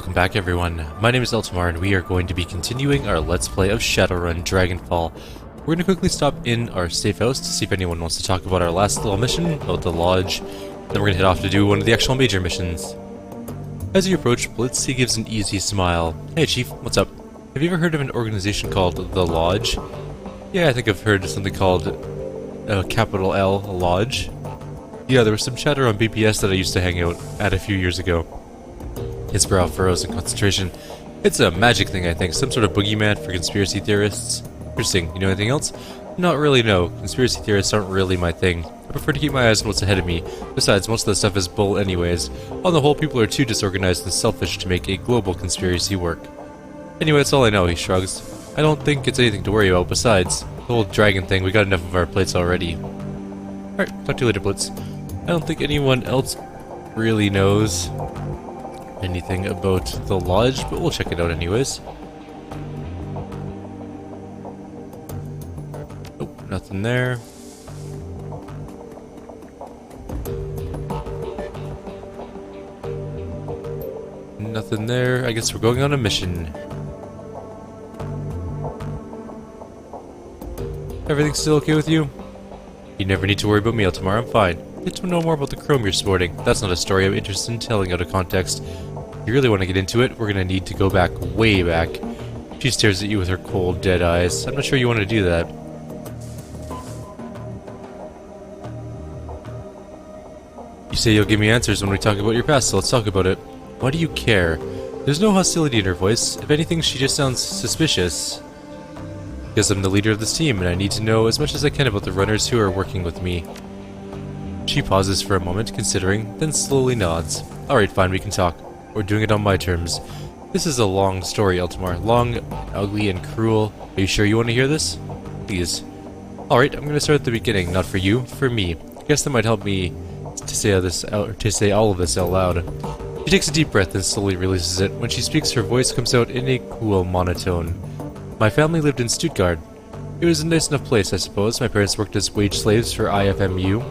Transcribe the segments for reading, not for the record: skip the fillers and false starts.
Welcome back everyone, my name is Eltimar and we are going to be continuing our Let's Play of Shadowrun Dragonfall. We're going to quickly stop in our safe house to see if anyone wants to talk about our last little mission, about the lodge. Then we're going to head off to do one of the actual major missions. As you approach, Blitzy gives an easy smile. Hey Chief, what's up? Have you ever heard of an organization called The Lodge? Yeah, I think I've heard of something called capital L, Lodge. Yeah, there was some chatter on BPS that I used to hang out at a few years ago. His brow furrows in concentration. It's a magic thing, I think. Some sort of boogeyman for conspiracy theorists. Interesting. You know anything else? Not really, no. Conspiracy theorists aren't really my thing. I prefer to keep my eyes on what's ahead of me. Besides, most of the stuff is bull anyways. On the whole, people are too disorganized and selfish to make a global conspiracy work. Anyway, that's all I know, he shrugs. I don't think it's anything to worry about. Besides, the whole dragon thing, we got enough of our plates already. Alright, talk to you later, Blitz. I don't think anyone else really knows anything about the lodge, but we'll check it out anyways. Nope, nothing there. Nothing there. I guess we're going on a mission. Everything's still okay with you? You never need to worry about me, Eltimar. I'm fine. Get to know more about the chrome you're sporting. That's not a story I'm interested in telling out of context. If you really want to get into it, we're gonna need to go back, way back. She stares at you with her cold, dead eyes. I'm not sure you want to do that. You say you'll give me answers when we talk about your past, so let's talk about it. Why do you care? There's no hostility in her voice. If anything, she just sounds suspicious. Because I'm the leader of this team, and I need to know as much as I can about the runners who are working with me. She pauses for a moment, considering, then slowly nods. Alright, fine, we can talk. We're doing it on my terms. This is a long story, Eltimar. Long, ugly, and cruel. Are you sure you want to hear this? Please. Alright, I'm gonna start at the beginning. Not for you, for me. I guess that might help me to say all of this out loud. She takes a deep breath and slowly releases it. When she speaks, her voice comes out in a cool monotone. My family lived in Stuttgart. It was a nice enough place, I suppose. My parents worked as wage slaves for IFMU.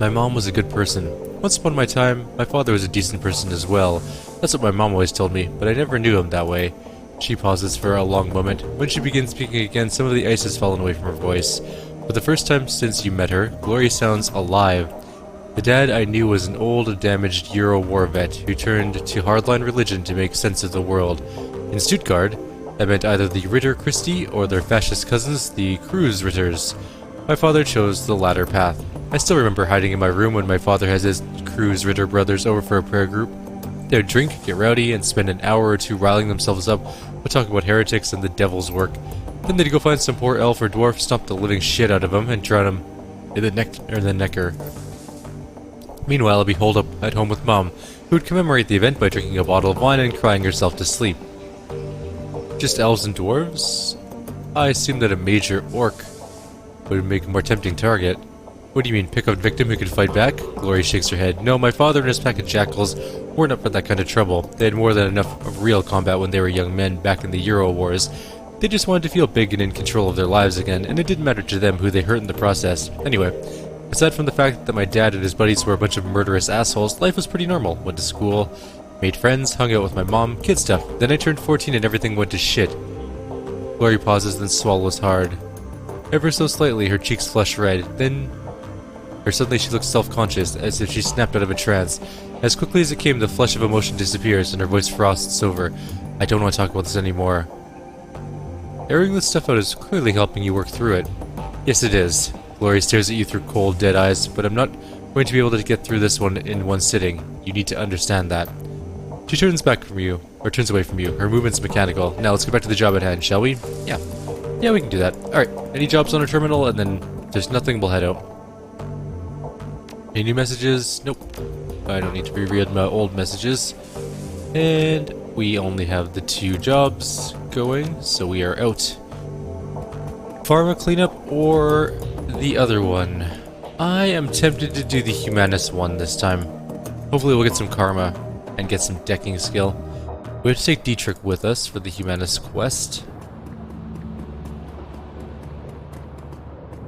My mom was a good person. Once upon my time, my father was a decent person as well. That's what my mom always told me, but I never knew him that way. She pauses for a long moment. When she begins speaking again, some of the ice has fallen away from her voice. For the first time since you met her, Glory sounds alive. The dad I knew was an old, damaged Euro war vet who turned to hardline religion to make sense of the world. In Stuttgart, that meant either the Ritter Christi or their fascist cousins, the Cruz Ritters. My father chose the latter path. I still remember hiding in my room when my father has his Cruz Ritter brothers over for a prayer group. They would drink, get rowdy, and spend an hour or two riling themselves up by talking about heretics and the devil's work. Then they'd go find some poor elf or dwarf, stomp the living shit out of him, and drown him in the necker. Meanwhile, I'd be holed up at home with Mom, who would commemorate the event by drinking a bottle of wine and crying herself to sleep. Just elves and dwarves? I assumed that a major orc would make a more tempting target. What do you mean, pick up a victim who could fight back? Glory shakes her head. No, my father and his pack of jackals weren't up for that kind of trouble. They had more than enough of real combat when they were young men back in the Euro Wars. They just wanted to feel big and in control of their lives again, and it didn't matter to them who they hurt in the process. Anyway, aside from the fact that my dad and his buddies were a bunch of murderous assholes, life was pretty normal. Went to school, made friends, hung out with my mom, kid stuff. Then I turned 14 and everything went to shit. Glory pauses, then swallows hard. Ever so slightly, her cheeks flush red. Suddenly she looks self-conscious, as if she snapped out of a trance. As quickly as it came, the flush of emotion disappears, and her voice frosts over. I don't want to talk about this anymore. Airing this stuff out is clearly helping you work through it. Yes, it is. Glory stares at you through cold, dead eyes, but I'm not going to be able to get through this one in one sitting. You need to understand that. She turns away from you. Her movement's mechanical. Now let's get back to the job at hand, shall we? Yeah. Yeah, we can do that. Alright, any jobs on our terminal, and then if there's nothing, we'll head out. Any new messages? Nope. I don't need to reread my old messages. And we only have the 2 jobs going, so we are out. Pharma cleanup or the other one? I am tempted to do the Humanist one this time. Hopefully we'll get some karma and get some decking skill. We have to take Dietrich with us for the Humanist quest.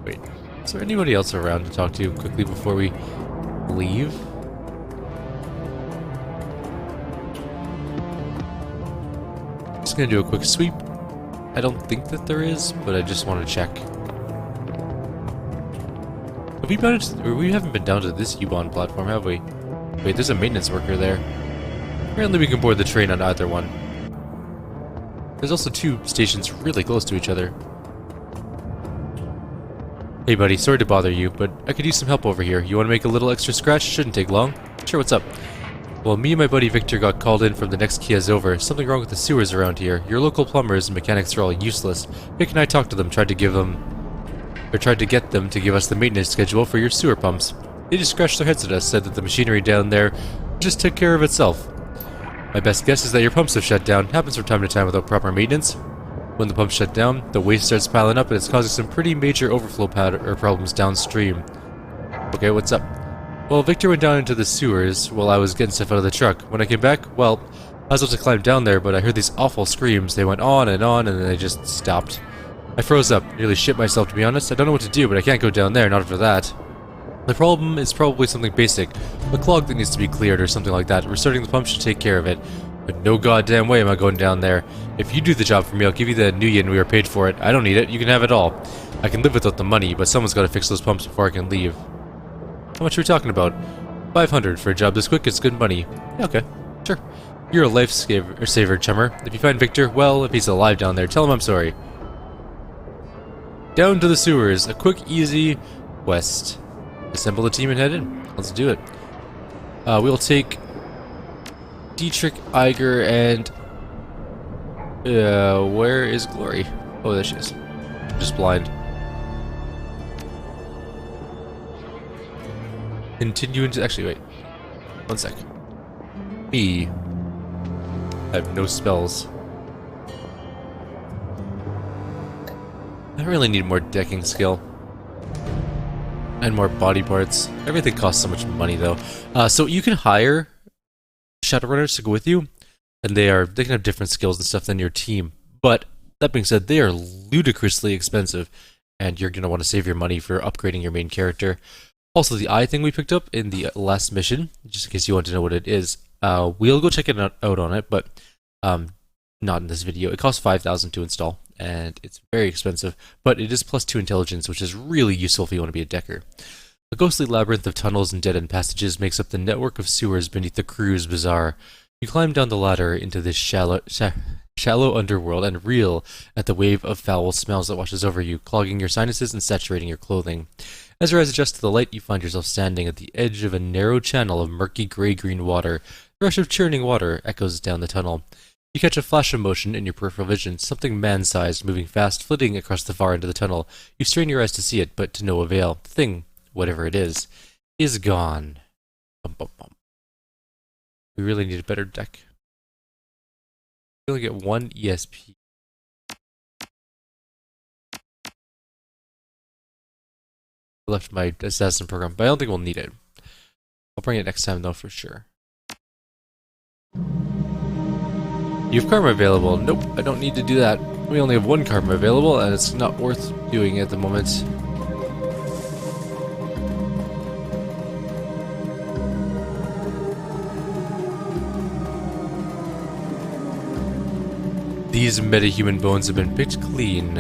Wait, is there anybody else around to talk to quickly before we leave? just gonna do a quick sweep. I don't think that there is, but I just want to check. Have we managed, or we haven't been down to this U-Bahn platform, have we? Wait, there's a maintenance worker there. Apparently we can board the train on either one. There's also two stations really close to each other. Hey buddy, sorry to bother you, but I could use some help over here. You want to make a little extra scratch? Shouldn't take long. Sure, what's up? Well, me and my buddy Victor got called in from the next Kia's over. Something wrong with the sewers around here. Your local plumbers and mechanics are all useless. Vic and I talked to them, tried to get them to give us the maintenance schedule for your sewer pumps. They just scratched their heads at us, said that the machinery down there just took care of itself. My best guess is that your pumps have shut down. Happens from time to time without proper maintenance. When the pumps shut down, the waste starts piling up and it's causing some pretty major overflow problems downstream. Okay, what's up? Well, Victor went down into the sewers while I was getting stuff out of the truck. When I came back, well, I was able to climb down there, but I heard these awful screams. They went on, and then they just stopped. I froze up, nearly shit myself to be honest. I don't know what to do, but I can't go down there, not after that. The problem is probably something basic. A clog that needs to be cleared or something like that. Restarting the pump should take care of it. But no goddamn way am I going down there. If you do the job for me, I'll give you the new yen we were paid for it. I don't need it, you can have it all. I can live without the money, but someone's gotta fix those pumps before I can leave. How much are we talking about? 500 for a job this quick, it's good money. Yeah, okay, sure. You're a lifesaver, chummer. If you find Victor, well, if he's alive down there, tell him I'm sorry. Down to the sewers, a quick, easy quest. Assemble the team and head in. Let's do it. We'll take Dietrich, Iger, and where is Glory? Oh, there she is. I'm just blind. Continue into. Actually, wait. 1 sec. Me. I have no spells. I really need more decking skill. And more body parts. Everything costs so much money, though. So you can hire Shadowrunners to go with you, and they can have different skills and stuff than your team. But that being said, they are ludicrously expensive, and you're gonna want to save your money for upgrading your main character. Also, the eye thing we picked up in the last mission, just in case you want to know what it is, we'll go check it out on it, but not in this video. It costs 5,000 to install, and it's very expensive, but it is +2 intelligence, which is really useful if you want to be a decker. A ghostly labyrinth of tunnels and dead-end passages makes up the network of sewers beneath the crew's bazaar. You climb down the ladder into this shallow underworld and reel at the wave of foul smells that washes over you, clogging your sinuses and saturating your clothing. As your eyes adjust to the light, you find yourself standing at the edge of a narrow channel of murky gray-green water. The rush of churning water echoes down the tunnel. You catch a flash of motion in your peripheral vision, something man-sized, moving fast, flitting across the far end of the tunnel. You strain your eyes to see it, but to no avail. The thing, whatever it is gone. Bum, bum, bum. We really need a better deck. We only get 1 ESP. I left my assassin program, but I don't think we'll need it. I'll bring it next time though, for sure. You have karma available. Nope, I don't need to do that. We only have 1 karma available, and it's not worth doing at the moment. These metahuman bones have been picked clean.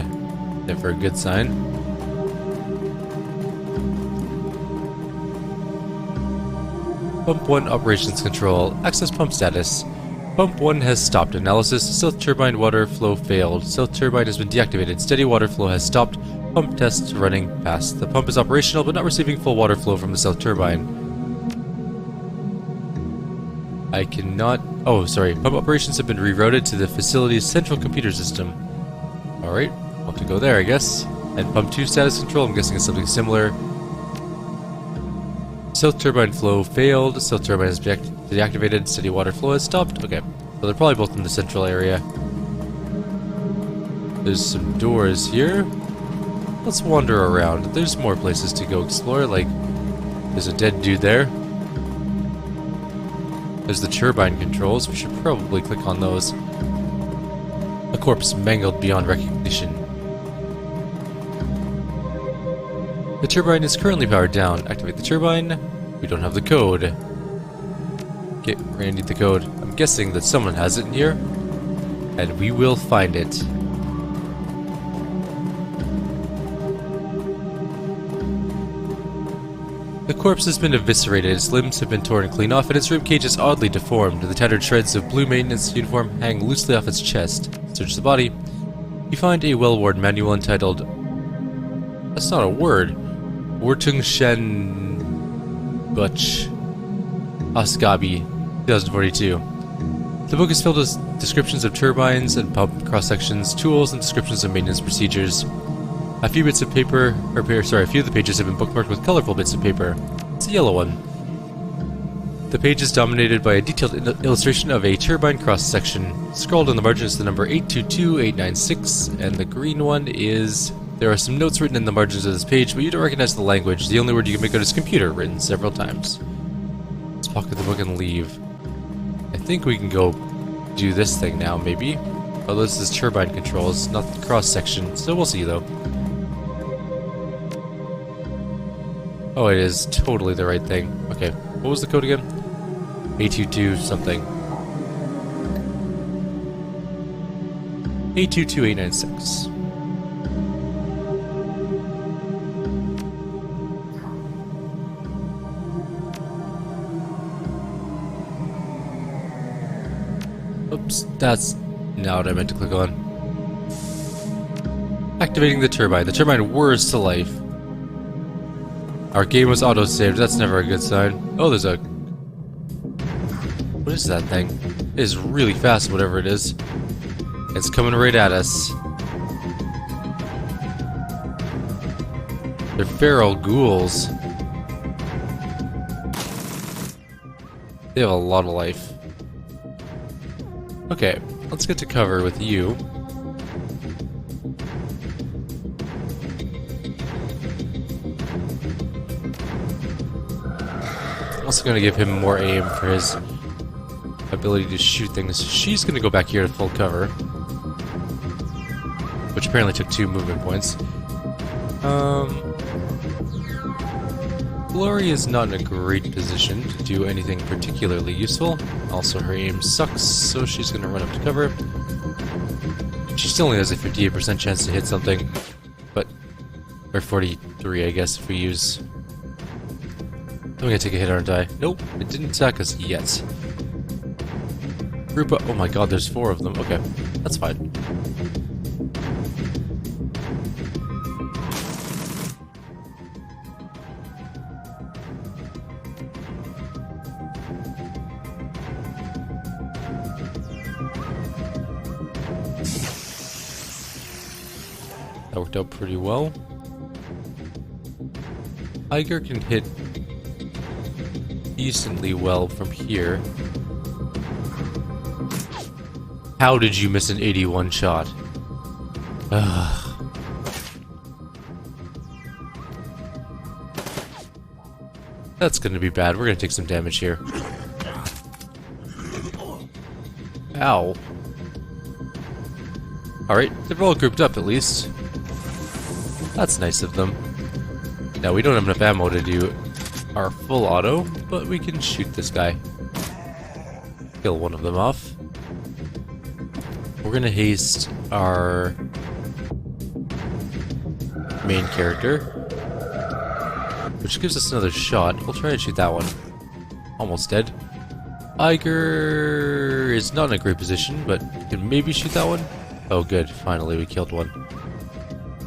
Never a good sign. Pump 1 operations control. Access pump status. Pump 1 has stopped. Analysis. South turbine water flow failed. South turbine has been deactivated. Steady water flow has stopped. Pump tests running past. The pump is operational but not receiving full water flow from the south turbine. I cannot... Oh, sorry. Pump operations have been rerouted to the facility's central computer system. Alright. I'll have to go there, I guess. And pump 2 status control. I'm guessing it's something similar. South turbine flow failed. South turbine is deactivated. Steady water flow has stopped. Okay. So they're probably both in the central area. There's some doors here. Let's wander around. There's more places to go explore. Like, there's a dead dude there. There's the turbine controls. We should probably click on those. A corpse mangled beyond recognition. The turbine is currently powered down. Activate the turbine. We don't have the code. Okay, we're gonna need the code. I'm guessing that someone has it in here. And we will find it. The corpse has been eviscerated, its limbs have been torn clean off, and its ribcage is oddly deformed. The tattered shreds of blue maintenance uniform hang loosely off its chest. Search the body. You find a well-worn manual entitled... That's not a word. Wartungshen... Butch. Asgabi, 2042. The book is filled with descriptions of turbines and pump cross-sections, tools, and descriptions of maintenance procedures. A few of the pages have been bookmarked with colorful bits of paper. It's a yellow one. The page is dominated by a detailed illustration of a turbine cross-section. Scrawled on the margin is the number 822896, and the green one is... There are some notes written in the margins of this page, but you don't recognize the language. The only word you can make out is computer, written several times. Let's pocket the book and leave. I think we can go do this thing now, maybe? Oh, this is turbine controls, not the cross-section, so we'll see, though. Oh, it is totally the right thing. Okay, what was the code again? 822 something. 822896. Oops, that's not what I meant to click on. Activating the turbine. The turbine whirs to life. Our game was auto-saved. That's never a good sign. Oh, there's a... What is that thing? It is really fast, whatever it is. It's coming right at us. They're feral ghouls. They have a lot of life. Okay, let's get to cover with you. Also gonna give him more aim for his ability to shoot things. She's gonna go back here to full cover, which apparently took 2 movement points. Glory is not in a great position to do anything particularly useful. Also, her aim sucks, so she's gonna run up to cover. She still only has a 58% chance to hit something, but... or 43, I guess, if we use... I'm gonna take a hit, aren't I? Nope, it didn't attack us yet. Group up. Oh my god, there's 4 of them. Okay, that's fine. That worked out pretty well. Iger can hit decently well from here. How did you miss an 81 shot? Ugh. That's gonna be bad. We're gonna take some damage here. Ow. Alright, they're all grouped up at least. That's nice of them. Now, we don't have enough ammo to do our full auto, but we can shoot this guy. Kill one of them off. We're gonna haste our main character, which gives us another shot. We'll try and shoot that one. Almost dead. Iger is not in a great position, but can maybe shoot that one. Oh good, finally we killed one.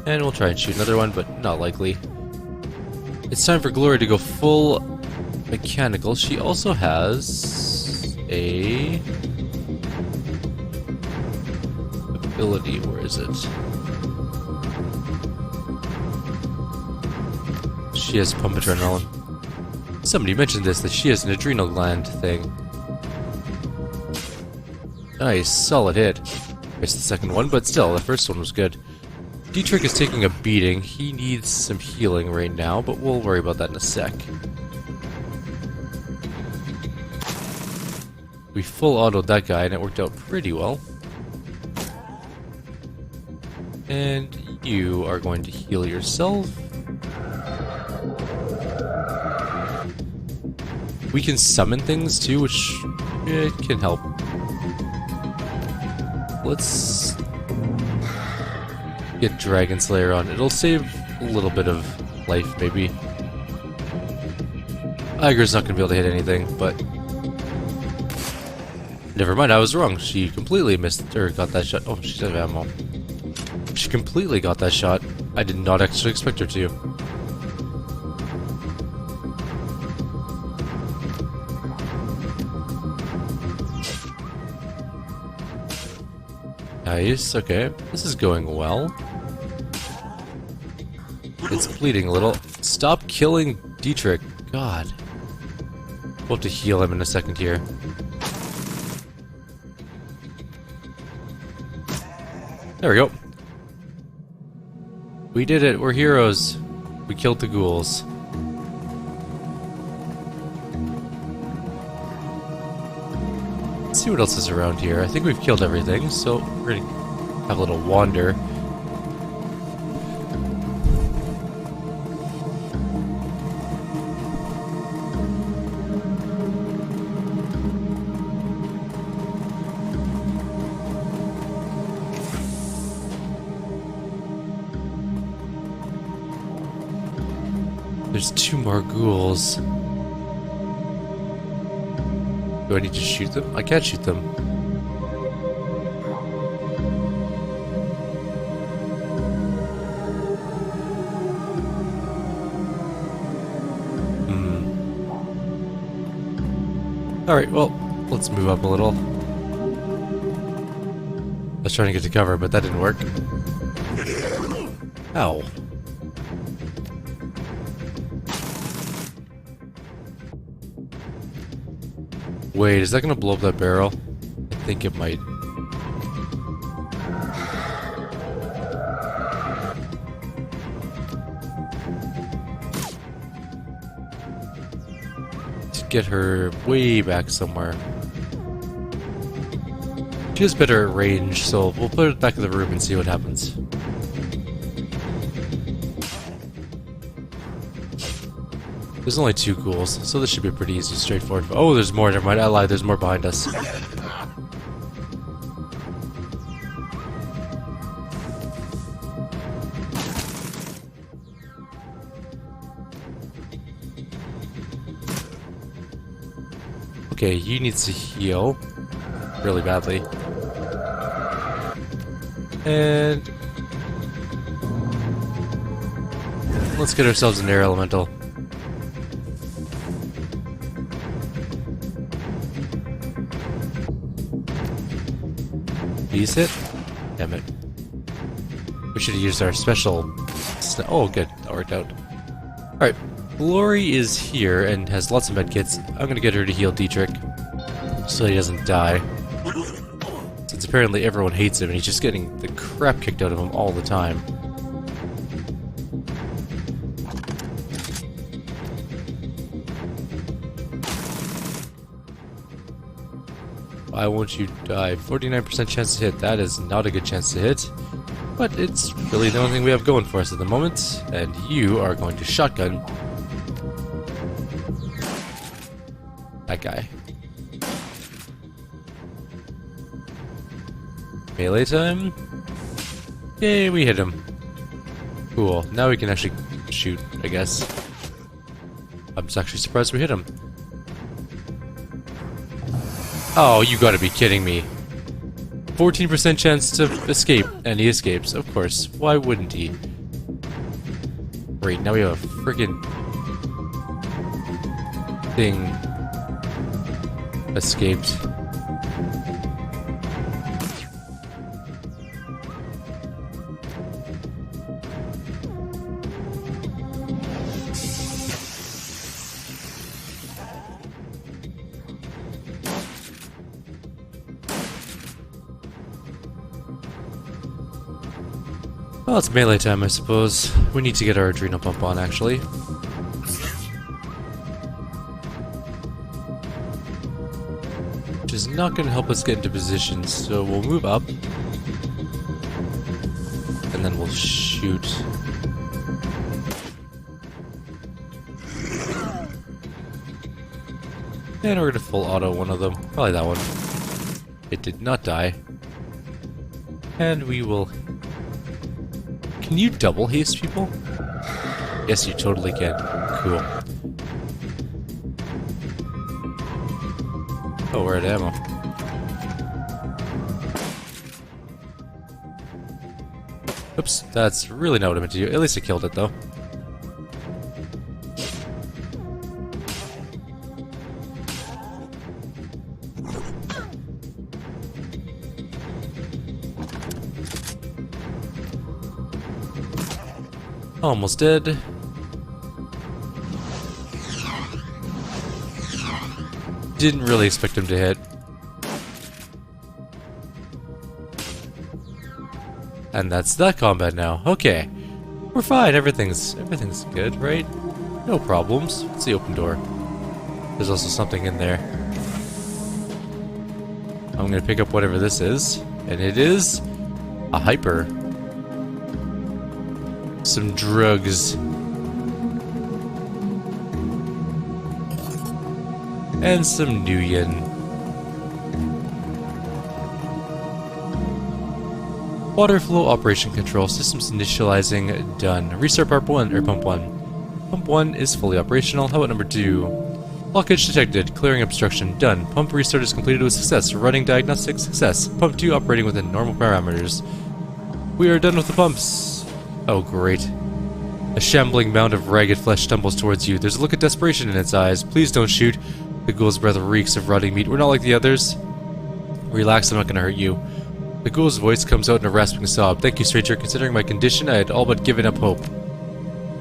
And we'll try and shoot another one, but not likely. It's time for Glory to go full mechanical. She also has a ability. Where is it? She has pump adrenaline. Somebody mentioned this, that she has an adrenal gland thing. Nice, solid hit. Missed the second one, but still, the first one was good. Dietrich is taking a beating. He needs some healing right now, but we'll worry about that in a sec. We full autoed that guy, and it worked out pretty well. And you are going to heal yourself. We can summon things too, which it can help. let's get Dragon Slayer on. It'll save a little bit of life, maybe. Iger's not gonna be able to hit anything, but never mind, I was wrong. She completely missed, or got that shot. Oh, she's out of ammo. She completely got that shot. I did not actually expect her to. Nice, okay. This is going well. It's bleeding a little. Stop killing Dietrich. God. We'll have to heal him in a second here. There we go. We did it. We're heroes. We killed the ghouls. Let's see what else is around here. I think we've killed everything, so we're gonna have a little wander. There's 2 more ghouls. Do I need to shoot them? I can't shoot them. Alright, well, let's move up a little. I was trying to get to cover, but that didn't work. Ow. Wait, is that gonna blow up that barrel? I think it might. To get her way back somewhere. She has better range, so we'll put it back in the room and see what happens. There's only 2 ghouls, so this should be pretty easy, straightforward. Oh, there's more, never mind, I lied, there's more behind us. Okay, you need to heal really badly. And let's get ourselves an air elemental. Hit? Damn it. We should have used our special... Oh, good. That worked out. Alright. Glory is here and has lots of medkits. I'm gonna get her to heal Dietrich so he doesn't die. Since apparently everyone hates him and he's just getting the crap kicked out of him all the time. Why won't you die? 49% chance to hit. That is not a good chance to hit. But it's really the only thing we have going for us at the moment. And you are going to shotgun that guy. Melee time. Yay, we hit him. Cool. Now we can actually shoot, I guess. I'm just actually surprised we hit him. Oh, you gotta be kidding me. 14% chance to escape, and he escapes, of course. Why wouldn't he? Great, now we have a friggin' thing escaped. Well, it's melee time, I suppose. We need to get our adrenal pump on, actually. Which is not going to help us get into position, so we'll move up. And then we'll shoot. And we're going to full auto one of them. Probably that one. It did not die. And we will... Can you double haste people? Yes, you totally can. Cool. Oh, we're out of ammo. Oops, that's really not what I meant to do. At least I killed it, though. Almost dead. Didn't really expect him to hit. And that's that combat now. Okay. We're fine. Everything's good, right? No problems. It's the open door. There's also something in there. I'm gonna pick up whatever this is. And it is a hyper. Some drugs. And some Nuyen. Water flow operation control systems initializing done. Restart pump 1 or pump 1. Pump 1 is fully operational. How about number 2? Blockage detected. Clearing obstruction done. Pump restart is completed with success. Running diagnostic success. Pump 2 operating within normal parameters. We are done with the pumps. Oh great. A shambling mound of ragged flesh stumbles towards you. There's a look of desperation in its eyes. Please don't shoot. The ghoul's breath reeks of rotting meat. We're not like the others. Relax, I'm not gonna hurt you. The ghoul's voice comes out in a rasping sob. Thank you, stranger. Considering my condition, I had all but given up hope.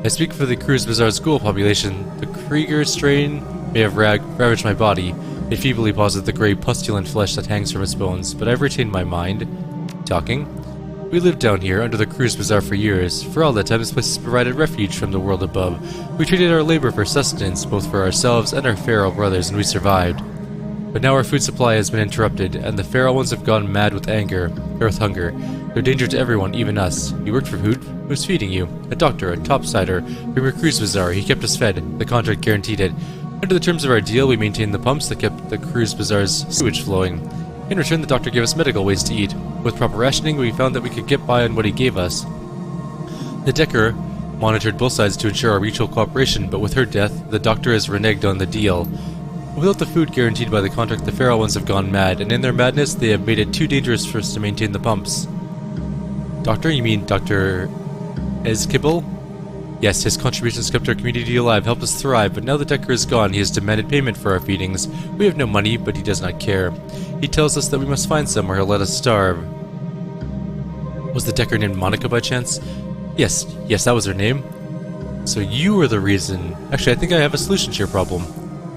I speak for the Cruz Bazaar's ghoul population. The Krieger strain may have ravaged my body. It feebly paws at the grey, pustulant flesh that hangs from its bones, but I've retained my mind. Talking. We lived down here, under the Cruz Bazaar for years. For all that time, this place has provided refuge from the world above. We traded our labor for sustenance, both for ourselves and our feral brothers, and we survived. But now our food supply has been interrupted, and the feral ones have gone mad with anger, earth hunger. They're a danger to everyone, even us. You worked for food? Who's feeding you? A doctor, a topsider, from your Cruz Bazaar. He kept us fed. The contract guaranteed it. Under the terms of our deal, we maintained the pumps that kept the Cruz Bazaar's sewage flowing. In return, the doctor gave us medical waste to eat. With proper rationing, we found that we could get by on what he gave us. The Decker monitored both sides to ensure our mutual cooperation, but with her death, the doctor has reneged on the deal. Without the food guaranteed by the contract, the feral ones have gone mad, and in their madness, they have made it too dangerous for us to maintain the pumps. Doctor? You mean Dr. Ezkibel? Yes, his contributions kept our community alive, helped us thrive, but now the Decker is gone, he has demanded payment for our feedings. We have no money, but he does not care. He tells us that we must find somewhere he'll let us starve. Was the Decker named Monica by chance? Yes, that was her name. So you were the reason. Actually, I think I have a solution to your problem.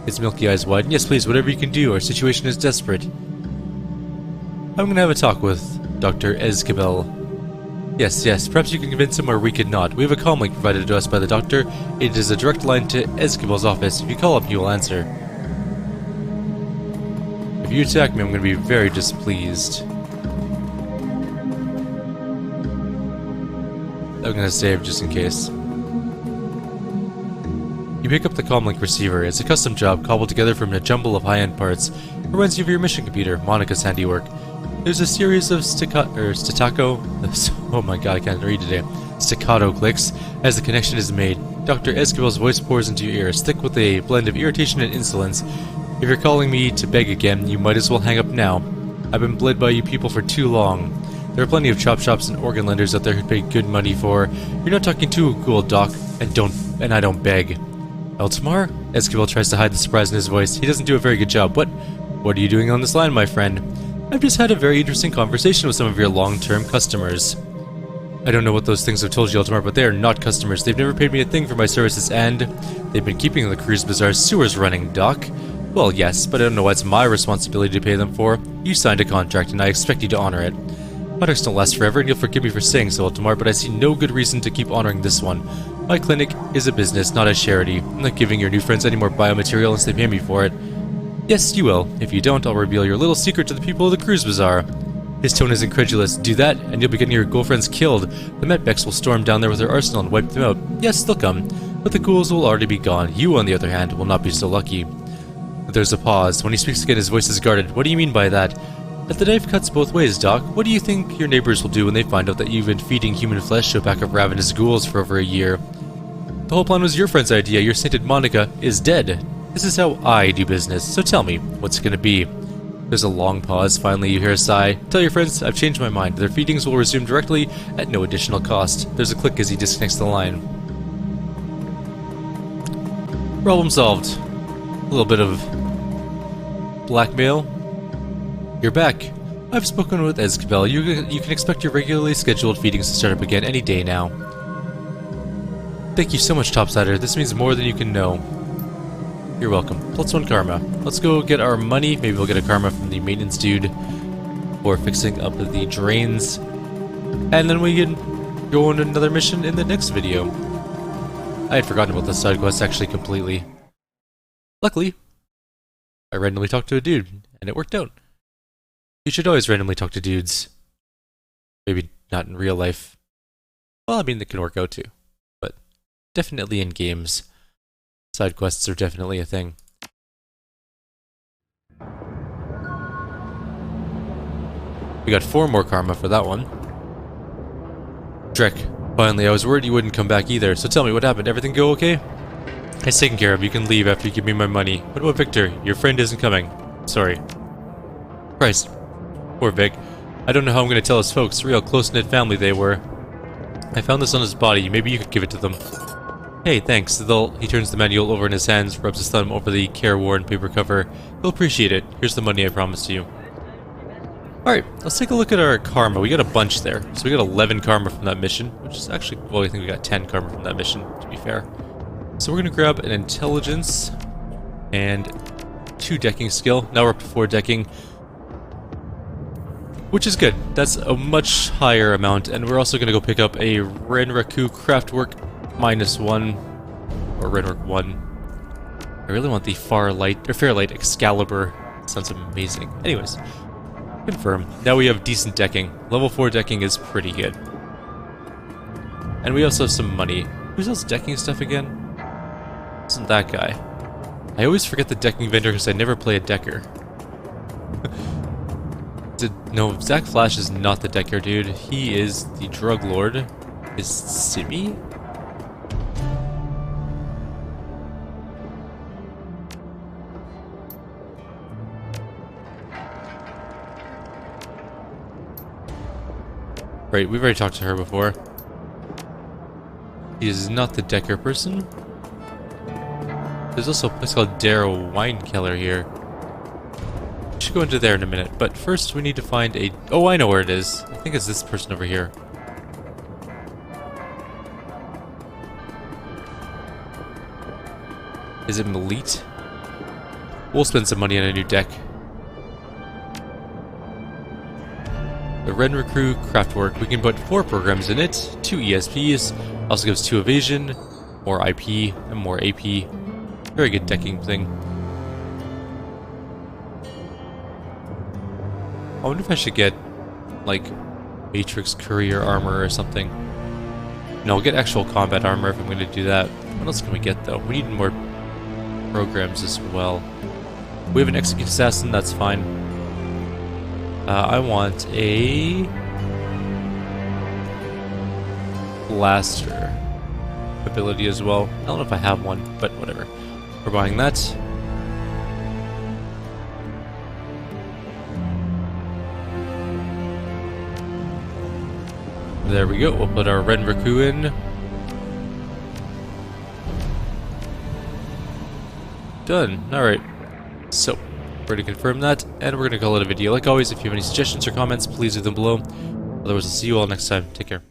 His milky eyes widen. Yes, please, whatever you can do, our situation is desperate. I'm gonna have a talk with Dr. Ezkibel. Yes, perhaps you can convince him or we could not. We have a comm link provided to us by the doctor. It is a direct line to Ezkibel's office. If you call him, he will answer. If you attack me, I'm going to be very displeased. I'm going to save just in case. You pick up the comlink receiver. It's a custom job cobbled together from a jumble of high-end parts. It reminds you of your mission computer, Monica's handiwork. There's a series of staccato clicks as the connection is made. Dr. Ezkibel's voice pours into your ears, thick with a blend of irritation and insolence. If you're calling me to beg again, you might as well hang up now. I've been bled by you people for too long. There are plenty of chop shops and organ lenders out there who'd pay good money for. You're not talking to a ghoul, Doc, and I don't beg. Eltimar? Ezkibel tries to hide the surprise in his voice. He doesn't do a very good job. What are you doing on this line, my friend? I've just had a very interesting conversation with some of your long-term customers. I don't know what those things have told you, Eltimar, but they are not customers. They've never paid me a thing for my services, and they've been keeping the Cruz Bazaar sewers running, Doc. Well, yes, but I don't know what's my responsibility to pay them for. You signed a contract, and I expect you to honor it. Contracts don't last forever, and you'll forgive me for saying so, Eltimar, but I see no good reason to keep honoring this one. My clinic is a business, not a charity. I'm not giving your new friends any more biomaterial unless they pay me for it. Yes, you will. If you don't, I'll reveal your little secret to the people of the Cruz Bazaar. His tone is incredulous. Do that, and you'll be getting your girlfriends killed. The Metbecks will storm down there with their arsenal and wipe them out. Yes, they'll come, but the ghouls will already be gone. You, on the other hand, will not be so lucky. There's a pause. When he speaks again, his voice is guarded. What do you mean by that? But the knife cuts both ways, Doc. What do you think your neighbors will do when they find out that you've been feeding human flesh to a pack of ravenous ghouls for over a year? The whole plan was your friend's idea. Your sainted Monica is dead. This is how I do business, so tell me, what's it gonna be? There's a long pause. Finally, you hear a sigh. Tell your friends, I've changed my mind. Their feedings will resume directly at no additional cost. There's a click as he disconnects the line. Problem solved. A little bit of blackmail. You're back. I've spoken with Xvim. You can expect your regularly scheduled feedings to start up again any day now. Thank you so much, Topsider. This means more than you can know. You're welcome. +1 karma. Let's go get our money. Maybe we'll get a karma from the maintenance dude for fixing up the drains. And then we can go on another mission in the next video. I had forgotten about this side quest actually completely. Luckily, I randomly talked to a dude, and it worked out. You should always randomly talk to dudes. Maybe not in real life. Well, I mean, it can work out too. But definitely in games. Side quests are definitely a thing. We got 4 more karma for that one. Drek, finally, I was worried you wouldn't come back either, so tell me what happened. Everything go okay? It's taken care of. You can leave after you give me my money. What about Victor? Your friend isn't coming. Sorry. Christ. Poor Vic. I don't know how I'm going to tell his folks. Real close-knit family they were. I found this on his body. Maybe you could give it to them. Hey, thanks. He turns the manual over in his hands, rubs his thumb over the careworn paper cover. He'll appreciate it. Here's the money I promised you. Alright, let's take a look at our karma. We got a bunch there. So we got 11 karma from that mission, which is actually, well, I think we got 10 karma from that mission, to be fair. So we're going to grab an intelligence and 2 decking skill. Now we're up to 4 decking, which is good. That's a much higher amount, and we're also going to go pick up a Renraku Craftwork -1, or Renwork 1. I really want the Fairlight Excalibur. Sounds amazing. Anyways, confirm. Now we have decent decking. Level 4 decking is pretty good. And we also have some money. Who sells decking stuff again? Isn't that guy? I always forget the decking vendor because I never play a decker. No, Zach Flash is not the decker dude. He is the drug lord. Is Simi? Right, we've already talked to her before. He is not the decker person. There's also a place called Darrow Wine Keller here. We should go into there in a minute, but first we need to find a... Oh, I know where it is. I think it's this person over here. Is it Malit? We'll spend some money on a new deck. The Renraku Craftwork. We can put 4 programs in it, 2 ESPs, also gives 2 evasion, more IP, and more AP. Very good decking thing. I wonder if I should get, like, Matrix Courier armor or something. No, I'll get actual combat armor if I'm going to do that. What else can we get, though? We need more programs as well. We have an Execute Assassin, that's fine. I want a blaster ability as well. I don't know if I have one, but whatever. We're buying that. There we go. We'll put our Renraku in. Done. Alright. So, we're going to confirm that, and we're going to call it a video. Like always, if you have any suggestions or comments, please leave them below. Otherwise, I'll see you all next time. Take care.